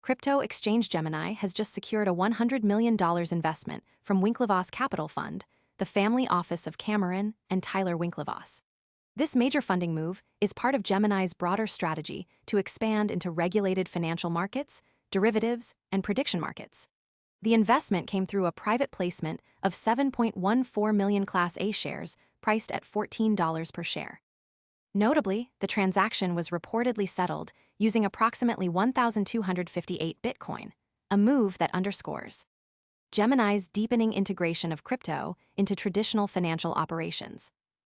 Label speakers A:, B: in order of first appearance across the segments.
A: Crypto exchange Gemini has just secured a $100 million investment from Winklevoss Capital Fund, the family office of Cameron and Tyler Winklevoss. This major funding move is part of Gemini's broader strategy to expand into regulated financial markets, derivatives, and prediction markets. The investment came through a private placement of 7.14 million Class A shares priced at $14 per share. Notably, the transaction was reportedly settled using approximately 1,258 Bitcoin, a move that underscores Gemini's deepening integration of crypto into traditional financial operations.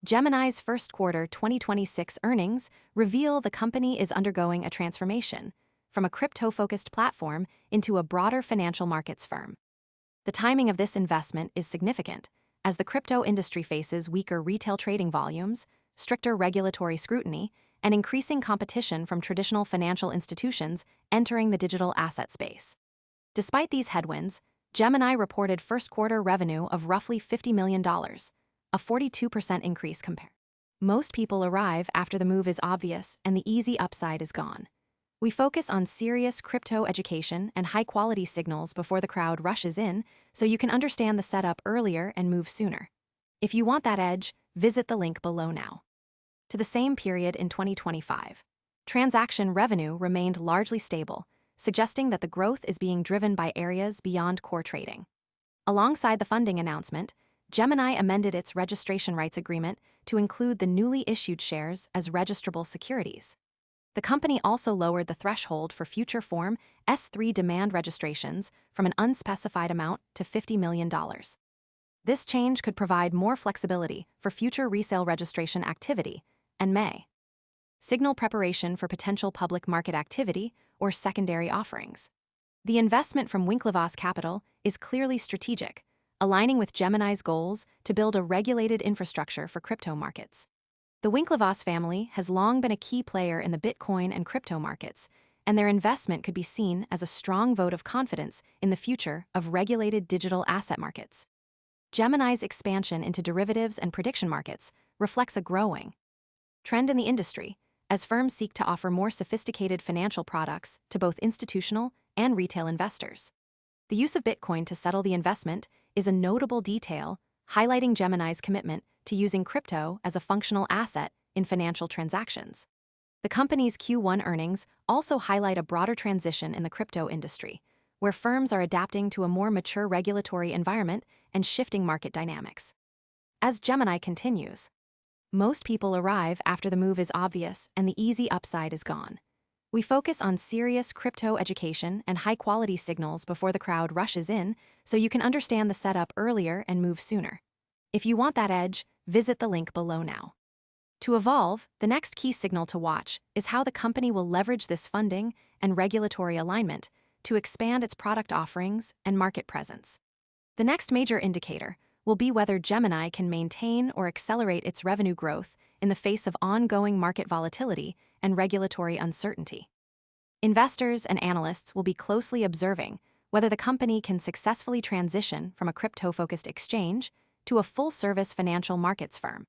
A: Gemini's first quarter 2026 earnings reveal the company is undergoing a transformation from a crypto-focused platform into a broader financial markets firm. The timing of this investment is significant, as the crypto industry faces weaker retail trading volumes, stricter regulatory scrutiny, and increasing competition from traditional financial institutions entering the digital asset space. Despite these headwinds, Gemini reported first-quarter revenue of roughly $50 million, a 42% increase compared. Most people arrive after the move is obvious and the easy upside is gone. We focus on serious crypto education and high-quality signals before the crowd rushes in, so you can understand the setup earlier and move sooner. If you want that edge, visit the link below now. To the same period in 2025, transaction revenue remained largely stable, suggesting that the growth is being driven by areas beyond core trading. Alongside the funding announcement, Gemini amended its registration rights agreement to include the newly issued shares as registrable securities. The company also lowered the threshold for future Form S-3 demand registrations from an unspecified amount to $50 million. This change could provide more flexibility for future resale registration activity and may signal preparation for potential public market activity or secondary offerings. The investment from Winklevoss Capital is clearly strategic, aligning with Gemini's goals to build a regulated infrastructure for crypto markets. The Winklevoss family has long been a key player in the Bitcoin and crypto markets, and their investment could be seen as a strong vote of confidence in the future of regulated digital asset markets. Gemini's expansion into derivatives and prediction markets reflects a growing trend in the industry, as firms seek to offer more sophisticated financial products to both institutional and retail investors. The use of Bitcoin to settle the investment is a notable detail, highlighting Gemini's commitment to using crypto as a functional asset in financial transactions. The company's Q1 earnings also highlight a broader transition in the crypto industry, where firms are adapting to a more mature regulatory environment and shifting market dynamics. As Gemini continues, most people arrive after the move is obvious and the easy upside is gone. We focus on serious crypto education and high-quality signals before the crowd rushes in, so you can understand the setup earlier and move sooner. If you want that edge, visit the link below now. To evolve, the next key signal to watch is how the company will leverage this funding and regulatory alignment to expand its product offerings and market presence. The next major indicator will be whether Gemini can maintain or accelerate its revenue growth in the face of ongoing market volatility and regulatory uncertainty. Investors and analysts will be closely observing whether the company can successfully transition from a crypto-focused exchange to a full-service financial markets firm.